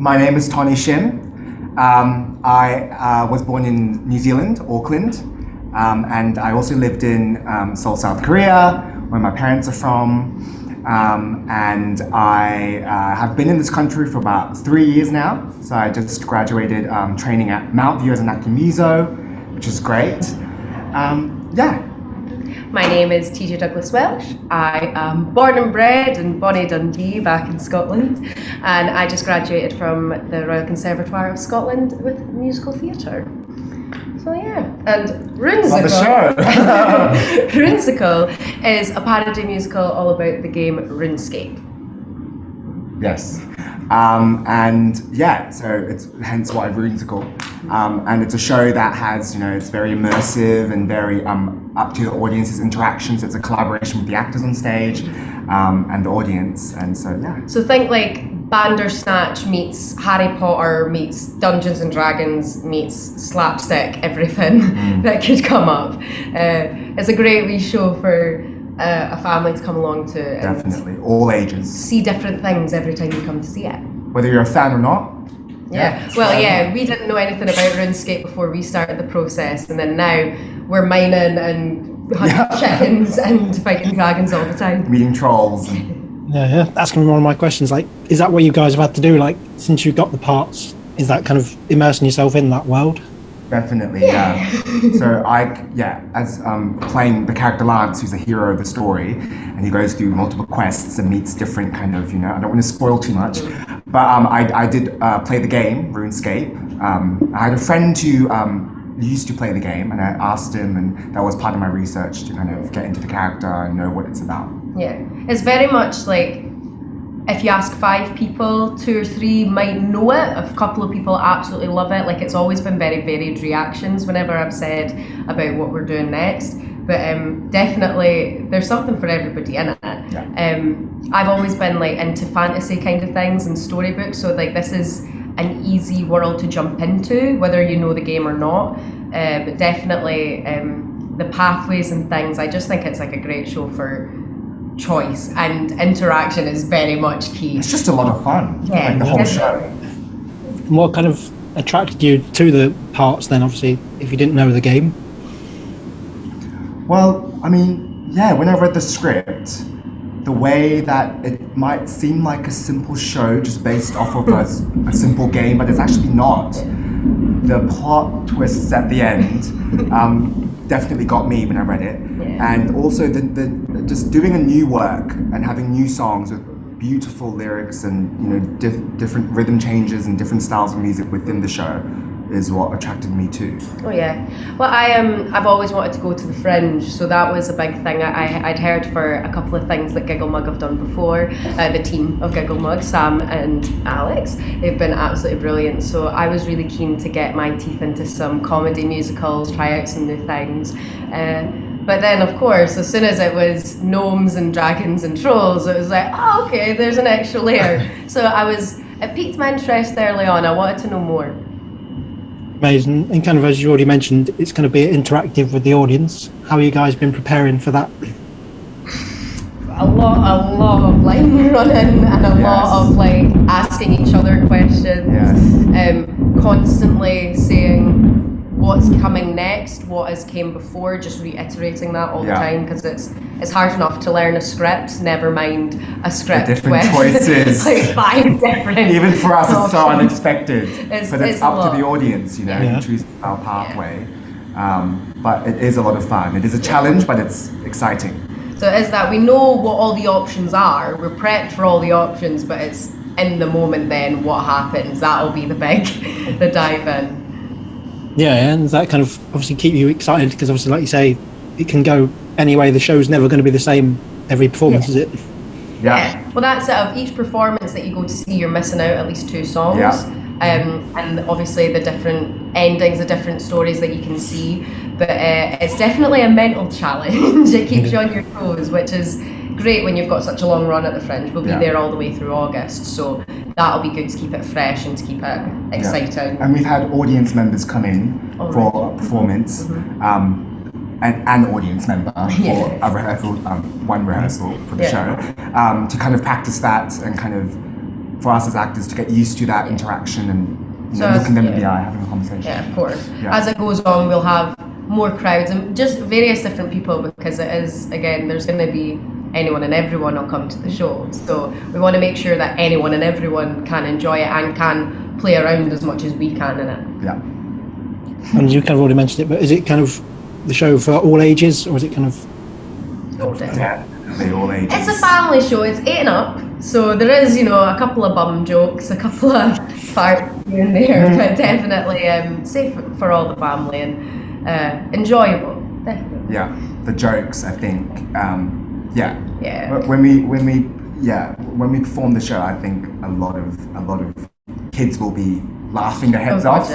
My name is Tonny Shim. I was born in New Zealand, Auckland, and I also lived in Seoul, South Korea, where my parents are from. And I have been in this country for about 3 years now. So I just graduated training at Mount View as an acting muso, which is great. Yeah. My name is TJ Douglas-Welsh. I am born and bred in Bonnie Dundee back in Scotland, and I just graduated from the Royal Conservatoire of Scotland with musical theatre. So yeah, and RuneSical. RuneSical is a parody musical all about the game RuneScape. Yes. And yeah, so it's hence why RuneSical. And it's a show that has, it's very immersive and very up to the audience's interactions. It's a collaboration with the actors on stage and the audience, and so yeah. So think like Bandersnatch meets Harry Potter meets Dungeons and Dragons meets slapstick, everything that could come up. It's a great wee show for a family to come along to. Definitely, all ages. See different things every time you come to see it. Whether you're a fan or not. Yeah. Well, yeah, we didn't know anything about RuneScape before we started the process, and then now we're mining and hunting chickens and fighting dragons all the time. Meeting trolls. Yeah, that's going to be one of my questions. Like, is that what you guys have had to do? Like, since you got the parts, is that kind of immersing yourself in that world? Definitely, yeah. So as playing the character Lance, who's the hero of the story, and he goes through multiple quests and meets different kind of, I don't want to spoil too much, but I did play the game, RuneScape. I had a friend who used to play the game, and I asked him, and that was part of my research to kind of get into the character and know what it's about. Yeah, it's very much like, if you ask 5 people, 2 or 3 might know it. A couple of people absolutely love it. Like, it's always been very varied reactions whenever I've said about what we're doing next. But definitely, there's something for everybody in it. Yeah. I've always been like into fantasy kind of things and storybooks, so like this is an easy world to jump into, whether you know the game or not. But definitely, the pathways and things. I just think it's like a great show for choice, and interaction is very much key. It's just a lot of fun. Yeah, like the whole show. What kind of attracted you to the parts then, obviously, if you didn't know the game? Well, I mean, yeah, when I read the script, the way that it might seem like a simple show just based off of a simple game, but it's actually not. The plot twists at the end definitely got me when I read it. Yeah. And also the just doing a new work and having new songs with beautiful lyrics and different rhythm changes and different styles of music within the show is what attracted me too. Oh yeah. Well, I've always wanted to go to the Fringe, so that was a big thing. I'd heard for a couple of things that Gigglemug have done before. The team of Gigglemug, Sam and Alex, they've been absolutely brilliant. So I was really keen to get my teeth into some comedy musicals, try out some new things. But then, of course, as soon as it was gnomes and dragons and trolls, it was like, oh, okay, there's an extra layer. So it piqued my interest early on. I wanted to know more. Amazing. And kind of, as you already mentioned, it's going to be interactive with the audience. How have you guys been preparing for that? A lot of line running and a lot of like asking each other questions, constantly saying what's coming next, what has came before, just reiterating that all the time, because it's hard enough to learn a script, never mind a script different with choices. like 5 different even for us it's so unexpected, but it's up to the audience, choosing our pathway. But it is a lot of fun. It is a challenge, but it's exciting. So it is that we know what all the options are, we're prepped for all the options, but it's in the moment then what happens, that'll be the dive in. Yeah, and that kind of obviously keep you excited, because obviously, like you say, it can go any way. The show's never going to be the same every performance, is it? Yeah. Well, that's it. Of each performance that you go to see, you're missing out at least 2 songs. Yeah. And obviously the different endings, the different stories that you can see. But it's definitely a mental challenge. It keeps you on your toes, which is great when you've got such a long run at the Fringe. We'll be there all the way through August, so that'll be good to keep it fresh and to keep it exciting. And we've had audience members come in for a performance, an audience member for a rehearsal, one rehearsal for the show, to kind of practice that and kind of for us as actors to get used to that interaction and looking them in the eye, having a conversation. Yeah, of course. Yeah. As it goes on, we'll have more crowds and just various different people, because it is, again, there's going to be anyone and everyone will come to the show. So we want to make sure that anyone and everyone can enjoy it and can play around as much as we can in it. Yeah. And you kind of already mentioned it, but is it kind of the show for all ages, or is it kind of... All day. All ages. It's a family show, it's 8 and up, so there is, a couple of bum jokes, a couple of farts here and there, but definitely safe for all the family and enjoyable, definitely. Yeah, the jokes, I think, Yeah. When we perform the show, I think a lot of kids will be laughing their heads off.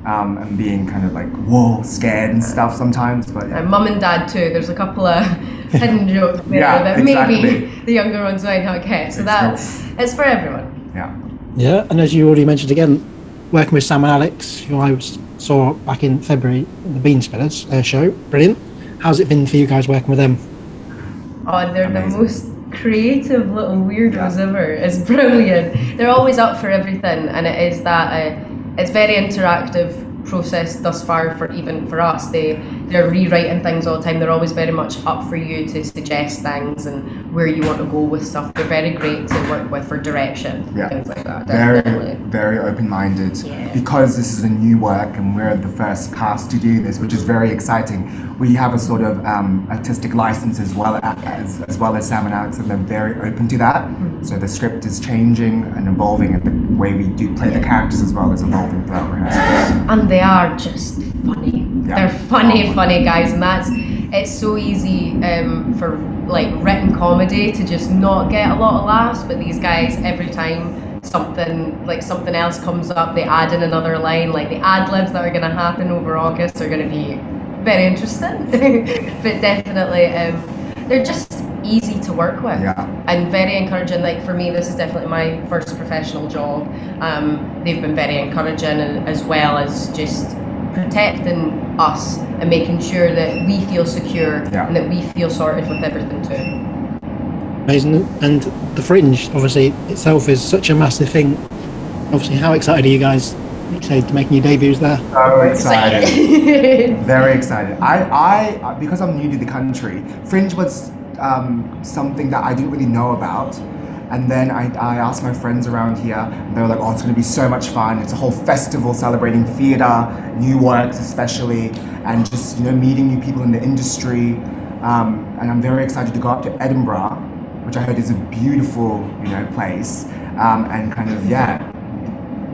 And being kind of like, whoa, scared and stuff sometimes, but And mum and dad too. There's a couple of hidden jokes there that maybe the younger ones might not get. So it's for everyone. Yeah, and as you already mentioned again, working with Sam and Alex, who I saw back in February, the Bean Spillers show, brilliant. How's it been for you guys working with them? Oh, they're Amazing. the most creative little weirdos ever. It's brilliant. They're always up for everything, and it is that. It's very interactive process thus far for us. They're rewriting things all the time. They're always very much up for you to suggest things and where you want to go with stuff. They're very great to work with for direction, things like that. Definitely. Very open-minded. Yeah. Because this is a new work and we're the first cast to do this, which is very exciting. We have a sort of artistic license as well as Sam and Alex, and they're very open to that. Mm-hmm. So the script is changing and evolving, and the way we do play the characters as well is evolving throughout rehearsals. And they are just funny. Yeah. They're funny guys, and it's so easy for like written comedy to just not get a lot of laughs, but these guys, every time something else comes up, they add in another line. Like the ad-libs that are going to happen over August are going to be very interesting. But definitely they're just easy to work with and very encouraging. Like for me, this is definitely my first professional job. They've been very encouraging, and as well as just protecting us and making sure that we feel secure and that we feel sorted with everything too. Amazing. And the Fringe, obviously, itself is such a massive thing. Obviously, how excited are you guys to making your debuts there? So excited. Very excited. I because I'm new to the country, Fringe was something that I didn't really know about. And then I asked my friends around here, and they were like, oh, it's going to be so much fun. It's a whole festival celebrating theatre, new works especially, and just, meeting new people in the industry. And I'm very excited to go up to Edinburgh, which I heard is a beautiful, place, and kind of,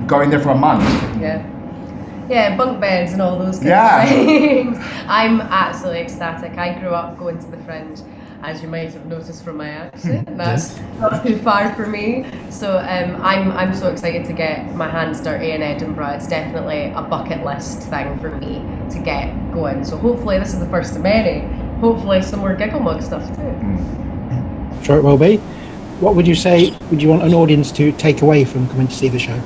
going there for a month. Yeah, bunk beds and all those kind of things. I'm absolutely ecstatic. I grew up going to the Fringe, as you might have noticed from my accent, and that's not too far for me. So I'm so excited to get my hands dirty in Edinburgh. It's definitely a bucket list thing for me to get going. So hopefully this is the first of many. Hopefully some more Gigglemug stuff too. Sure it will be. What would you say would you want an audience to take away from coming to see the show?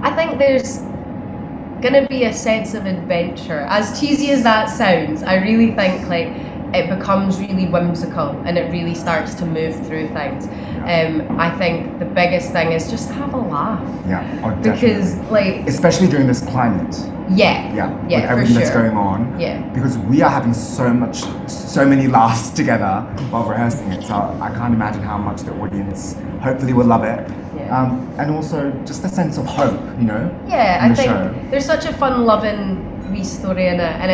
I think there's gonna be a sense of adventure. As cheesy as that sounds, I really think it becomes really whimsical and it really starts to move through things. I think the biggest thing is just to have a laugh. Because especially during this climate. With everything that's going on. Because we are having so many laughs together while rehearsing it. So I can't imagine how much the audience hopefully will love it. And also just a sense of hope, I think there's such a fun, loving wee story in it, and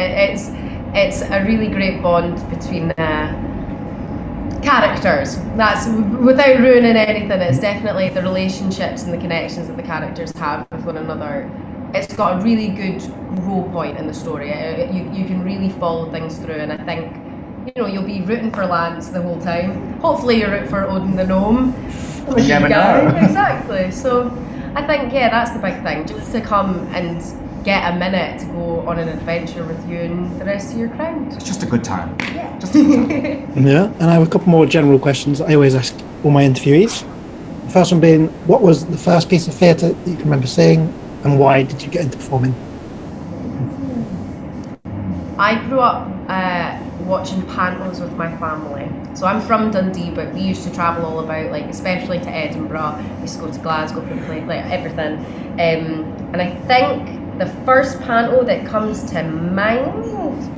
it's a really great bond between characters. That's without ruining anything. It's definitely the relationships and the connections that the characters have with one another. It's got a really good grow point in the story. You can really follow things through, and I think you'll be rooting for Lance the whole time. Hopefully you root for Odin the gnome. You never know. Exactly. So I think that's the big thing, just to come and get a minute to go on an adventure with you and the rest of your crowd. It's just a good time. Just a good time. And I have a couple more general questions I always ask all my interviewees. The first one being, what was the first piece of theatre that you can remember seeing, and why did you get into performing? I grew up watching pantos with my family. So I'm from Dundee, but we used to travel all about, like especially to Edinburgh. We used to go to Glasgow for the play, like everything. And I think the first panto that comes to mind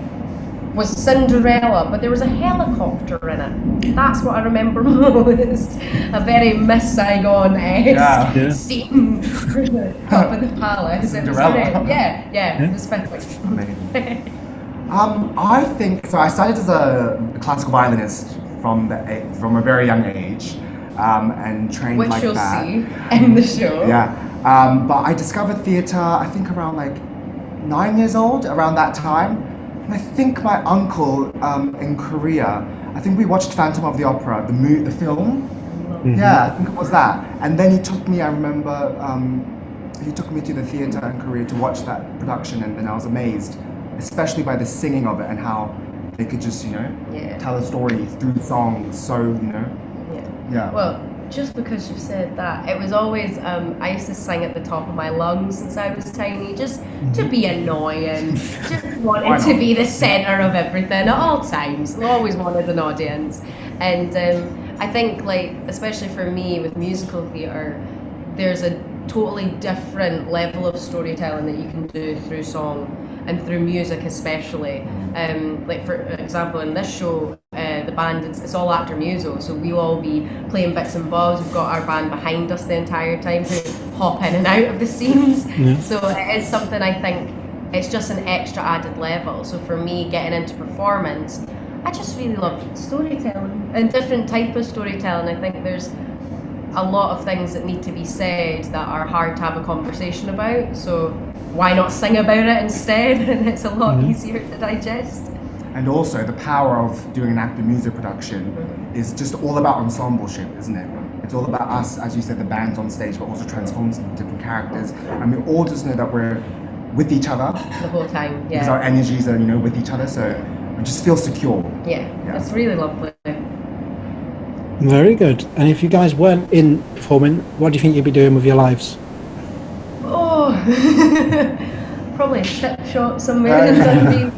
was Cinderella, but there was a helicopter in it. That's what I remember most. A very Miss Saigon-esque scene up in the palace. Cinderella. Yeah, it was spectacular. I think so. I started as a classical violinist from a very young age, and trained which like you'll that. see in the show. Yeah, but I discovered theatre, I think around like 9 years old, around that time. And I think my uncle in Korea, I think we watched Phantom of the Opera, the film. Mm-hmm. Yeah, I think it was that. And then he took me, I remember, he took me to the theatre in Korea to watch that production, and then I was amazed, especially by the singing of it and how they could just, tell a story through songs. So, Yeah. Well, just because you've said that, it was always, I used to sing at the top of my lungs since I was tiny, just to be annoying, just wanted to be the centre of everything at all times, always wanted an audience. And I think, like, especially for me with musical theatre, there's a totally different level of storytelling that you can do through song and through music especially. Like for example, in this show, the band, it's all actor muso, so we'll all be playing bits and bobs. We've got our band behind us the entire time to hop in and out of the scenes. So it is something, I think, it's just an extra added level. So for me, getting into performance, I just really love storytelling and different type of storytelling. I think there's a lot of things that need to be said that are hard to have a conversation about, so why not sing about it instead? And it's a lot easier to digest. And also the power of doing an actor music production is just all about ensembleship, isn't it? It's all about us, as you said, the band's on stage, but also transforms into different characters. And we all just know that we're with each other the whole time, because our energies are, with each other, so we just feel secure. Yeah, that's really lovely. Very good. And if you guys weren't in performing, what do you think you'd be doing with your lives? Oh, probably a chip shop somewhere in Dundee.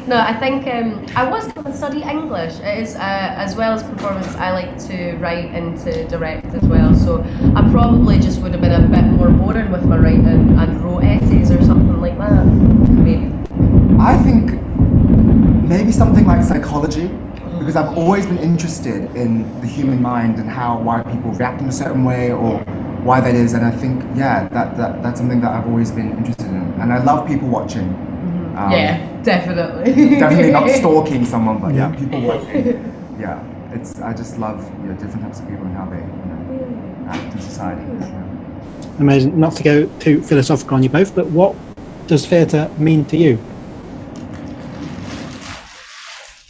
No, I think I was going to study English. It is, as well as performance, I like to write and to direct as well. So I probably just would have been a bit more boring with my writing and wrote essays or something like that. Maybe. I think maybe something like psychology, because I've always been interested in the human mind and why people react in a certain way or why that is. And I think, that's something that I've always been interested in. And I love people watching. Definitely. Definitely not stalking someone, but people watching. I just love different types of people and how they act in society. Amazing. Not to go too philosophical on you both, but what does theatre mean to you?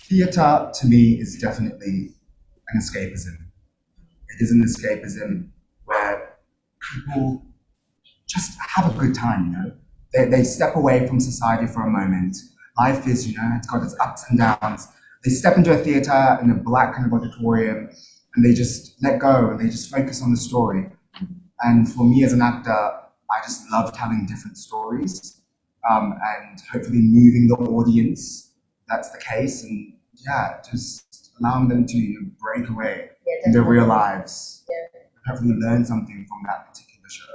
Theatre to me is definitely an escapism. It is an escapism where people just have a good time, They step away from society for a moment. Life is, it's got its ups and downs. They step into a theatre in a black kind of auditorium and they just let go and they just focus on the story. And for me as an actor, I just love telling different stories and hopefully moving the audience. That's the case. And just allowing them to break away in their real lives. And hopefully learn something from that particular show.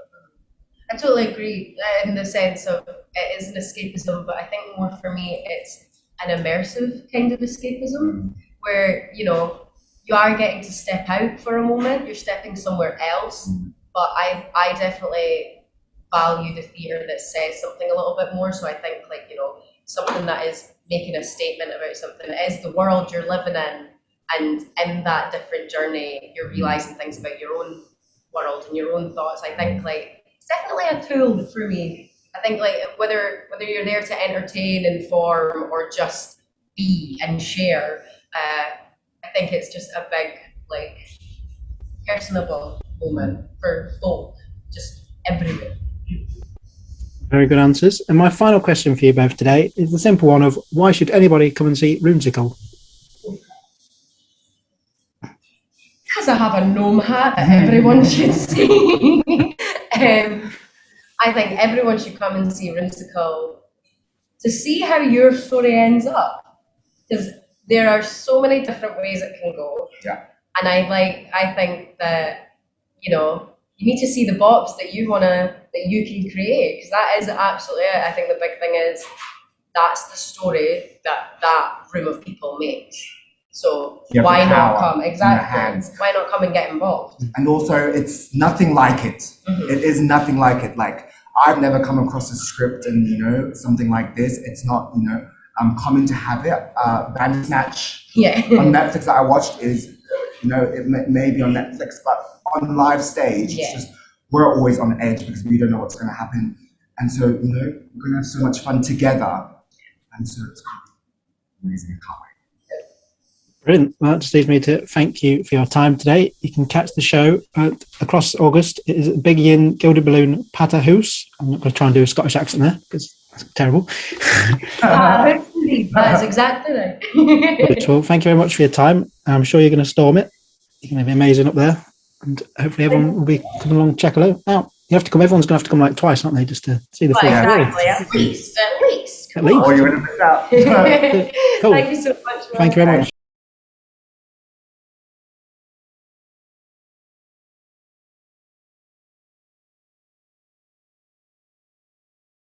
I totally agree in the sense of it is an escapism, but I think more for me it's an immersive kind of escapism where, you are getting to step out for a moment, you're stepping somewhere else, but I definitely value the theatre that says something a little bit more. So I think something that is making a statement about something. It is the world you're living in, and in that different journey you're realising things about your own world and your own thoughts. I think it's definitely a tool for me. I think whether you're there to entertain, inform, or just be and share, I think it's just a big personable moment for folk, just everywhere. Very good answers. And my final question for you both today is the simple one of why should anybody come and see RuneSical? Because I have a gnome hat that everyone should see. I think everyone should come and see RuneSical to see how your story ends up. Because there are so many different ways it can go. Yeah. And I think that, you know, you need to see the box that you can create, because that is absolutely it. I think the big thing is that's the story that room of people makes. So why not come? Exactly. Why not come and get involved? And also, it's nothing like it. Mm-hmm. It is nothing like it. Like, I've never come across a script and, you know, something like this. It's not, you know, I'm coming to have it. Bandersnatch on Netflix that I watched is, you know, it may be on Netflix, but on live stage, it's just, we're always on edge because we don't know what's going to happen. And so, you know, we're going to have so much fun together. And so it's going to be amazing. I can't wait. Brilliant. Well, that just leaves me to thank you for your time today. You can catch the show across August. It is Big Yin Gilded Balloon Patahoose. I'm not going to try and do a Scottish accent there because that's terrible. That is exactly right. Well, thank you very much for your time. I'm sure you're going to storm it. You're going to be amazing up there. And hopefully everyone will be coming along to check it out. Now, you have to come. Everyone's going to have to come like twice, aren't they, just to see the full story? Exactly, at least. At least. Or you're going to miss out. Cool. Thank you so much. Thank you very much.